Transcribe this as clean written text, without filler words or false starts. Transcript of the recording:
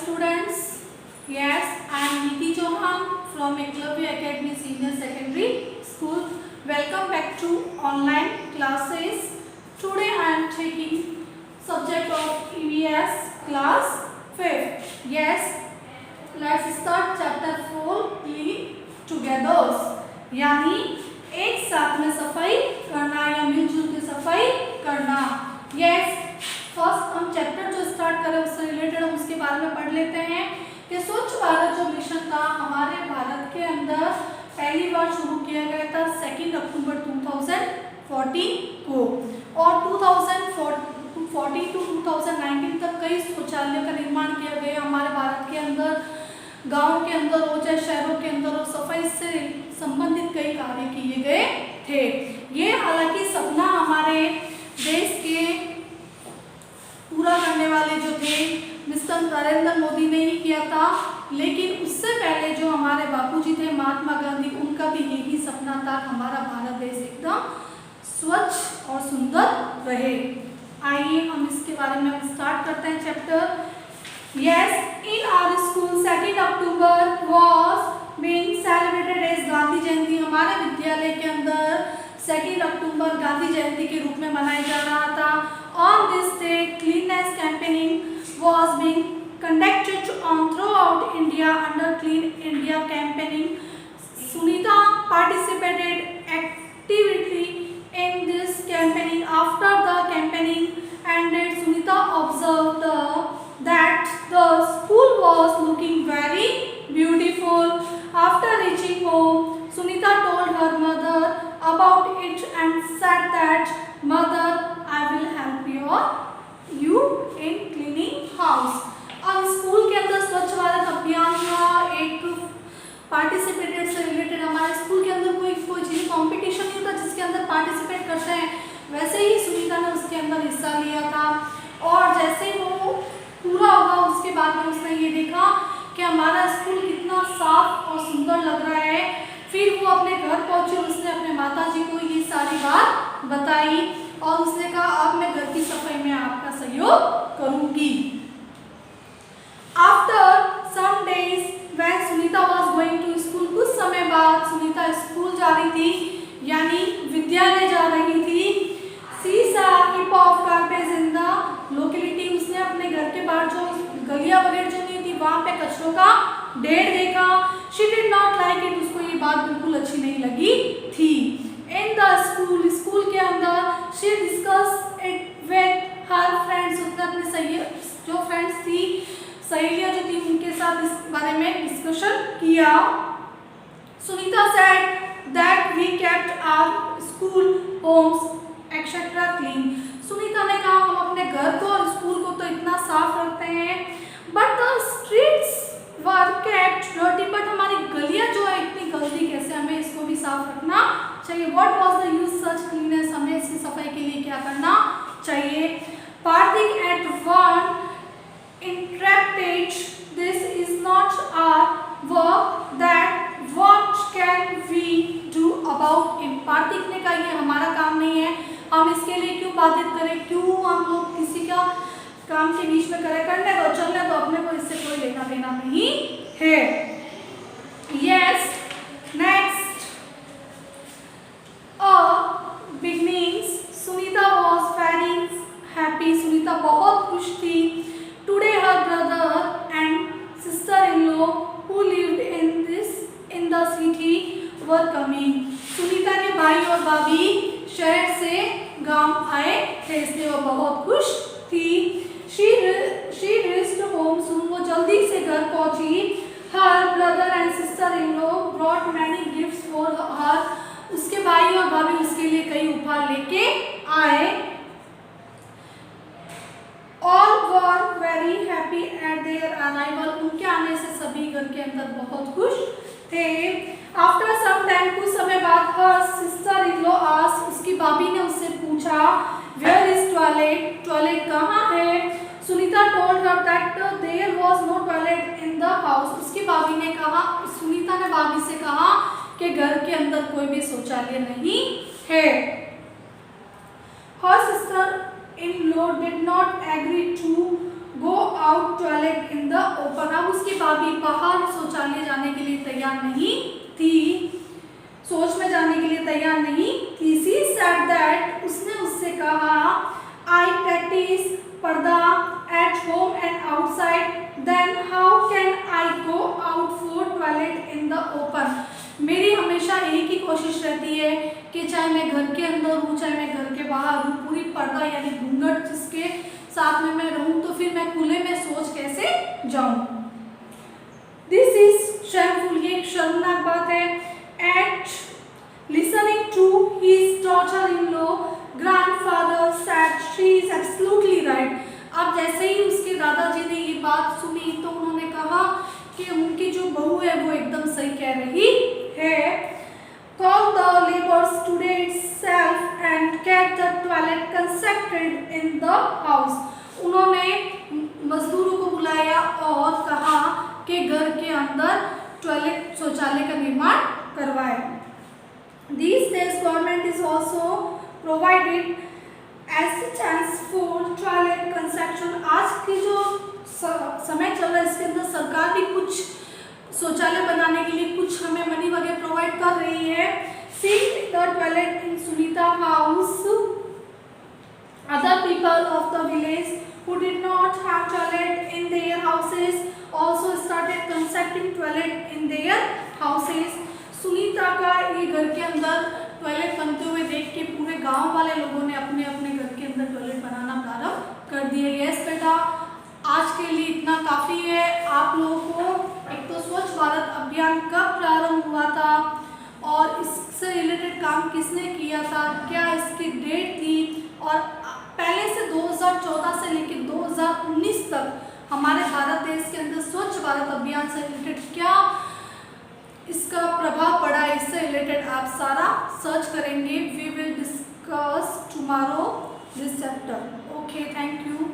students. Yes, I am Niti Chauhan from Eklavya Academy Senior Secondary School. Welcome back to online classes. Today I am taking subject of EVS class 5th. Yes, let's start chapter 4 clean together. यानी एक साथ में सफाई करना या मिलजुल के सफाई करना. Yes, फर्स्ट हम चैप्टर जो स्टार्ट करें उससे रिलेटेड हम उसके बारे में पढ़ लेते हैं कि स्वच्छ भारत जो मिशन था हमारे भारत के अंदर पहली बार शुरू किया गया था 2 अक्टूबर 2014 को और 2014 टू 2019 तक कई शौचालयों का निर्माण किया गया हमारे भारत के अंदर. गांव के अंदर हो चाहे शहरों के अंदर हो सफाई से संबंधित कई कार्य किए गए थे. ये हालांकि सपना हमारे देश के पूरा करने वाले जो थे मिस्टर नरेंद्र मोदी ने ही किया था, लेकिन उससे पहले जो हमारे बापूजी थे महात्मा गांधी उनका भी यही सपना था हमारा भारत देश एकदम स्वच्छ और सुंदर रहे. आइए हम इसके बारे में हम स्टार्ट करते हैं chapter. Yes, in our school 2 October was being celebrated as Gandhi Jayanti. हमारे विद्यालय के अंदर 2 अक्टूबर गांधी जयंती के रूप में मनाया जा रहा था. On this day, cleanliness campaigning was being conducted throughout India under Clean India campaigning. Sunita participated actively in this campaigning. After the campaigning ended, Sunita observed that the school was looking very beautiful. After reaching home, Sunita told her mother about it and said that, "Mother, I will help you in cleaning house." अब school के अंदर स्वच्छ भारत अभियान का एक participated से related हमारे school के अंदर कोई चीज कंपटीशन नहीं होता जिसके अंदर पार्टिसिपेट करते हैं, वैसे ही सुनीता ने उसके अंदर हिस्सा लिया था. और जैसे वो पूरा होगा उसके बाद में उसने ये देखा कि हमारा स्कूल कितना साफ और सुंदर लग रहा है. फिर वो अपने घर पहुंची और उसने अपने माताजी को ये सारी बात बताई और उसने कहा अब मैं घर की सफाई में आपका सहयोग करूंगी. After some days when Sunita was going to school, कुछ समय बाद सुनीता स्कूल जा रही थी यानी विद्यालय जा रही थी. सी सा hip of garbage in the locality. उसने अपने घर के बाहर जो गलियां वगैरह जो नहीं थी वहां पे कचरों का ढेर देखा. She did not like it. उसको ये बात बिल्कुल अच्छी नहीं लगी थी. इन द स्कूल के अंदर she discuss it with her friends. उसने अपने जो फ्रेंड्स थी सहेलियां जो थी उनके साथ इस बारे में डिस्कशन किया. Sunita said that we kept our school homes etcetera clean. Sunita ने कहा हम अपने घर को और स्कूल को तो इतना साफ रखते हैं but the streets were kept dirty. But हमारी गलियां जो है इतनी गंदी कैसे, हमें इसको भी साफ रखना चाहिए. What was the use such cleanliness. हमें इसकी सफाई के लिए क्या करना चाहिए. Parthik at once interrupted this is not our work that what can we do about it. Parthik ने कहा ये हमारा काम नहीं है, हम इसके लिए क्यों बाधित करें, क्यों हम लोग किसी का काम के बीच में करें. करने दो, चलने दो, अपने को इससे कोई लेना देना नहीं है. Yes, next beginnings. Sunita was very happy. Sunita बहुत खुश थी. Today her brother and sister in law who lived in the city were coming. Sunita के भाई और भाभी शहर से गांव आए थे इसलिए वो बहुत खुश थी. She reached home soon. वो जल्दी से घर पहुंची. Her brother and sister-in-law brought many gifts for her. उसके भाई और भाभी उसके लिए कई उपहार लेके आए. All were very happy at their arrival. उनके आने से सभी घर के अंदर बहुत खुश थे. After some time, कुछ समय बाद her sister-in-law asked, उसकी भाभी ने उससे पूछा where is toilet. टॉयलेट कहाँ है. Sunita told her that there was no toilet in the house. उसकी भाभी ने कहा, सुनीता ने भाभी से कहा कि घर के अंदर कोई भी शौचालय नहीं है. Her sister-in-law did not agree to go out toilet in the open. सा भी बाहर शौचालय जाने के लिए तैयार नहीं थी, शौच में जाने के लिए तैयार नहीं थी। शी सेड दैट, उसने उससे कहा, I practice purdah at home and outside, then how can I go out for toilet in the open. मेरी हमेशा एक ही कोशिश रहती है कि चाहे मैं घर के अंदर हूँ चाहे मैं घर के बाहर हूँ, पूरी पर्दा यानी घूंघट जिसके साथ में मैं रहूँ, तो फिर मैं खुले में शौच कैसे जाऊँ। दिस इज शेमफुल, ये एक शर्मनाक बात है। At listening to his daughter-in-law, grandfather said she is absolutely right. अब जैसे ही उसके दादाजी ने ये बात सुनी तो उन्होंने कहा कि उनकी जो बहू है वो एकदम सही कह रही है। Call the laborers today itself and get the toilet constructed in the house. उन्होंने मजदूरों को बुलाया और कहा कि घर के अंदर टॉयलेट शौचालय का निर्माण करवाए। These days government is also provided assistance for toilet construction. आज की जो समय चल रहा है इसके अंदर सरकार भी कुछ शौचालय बनाने के लिए कुछ हमें मनी वगैरह प्रोवाइड कर रही है। See the toilet in Sunita house. Other people of the village who did not have toilet in their houses also started constructing toilet in their houses. Sunita का ये घर के अंदर टॉयलेट बनते हुए देख के पूरे गांव वाले लोगों ने अपने अपने घर के अंदर टॉयलेट बनाना प्रारंभ कर दिए। यस बेटा, आज के लिए इतना काफ़ी है। आप लोगों को एक तो स्वच्छ भारत अभियान कब प्रारंभ हुआ था और इससे रिलेटेड काम किसने किया था, क्या इसकी डेट थी, और पहले से 2014 से लेकर 2019 तक हमारे भारत देश के अंदर स्वच्छ भारत अभियान से रिलेटेड क्या इसका प्रभाव पड़ा है, इससे रिलेटेड आप सारा सर्च करेंगे। We will discuss tomorrow this chapter. Okay, thank you.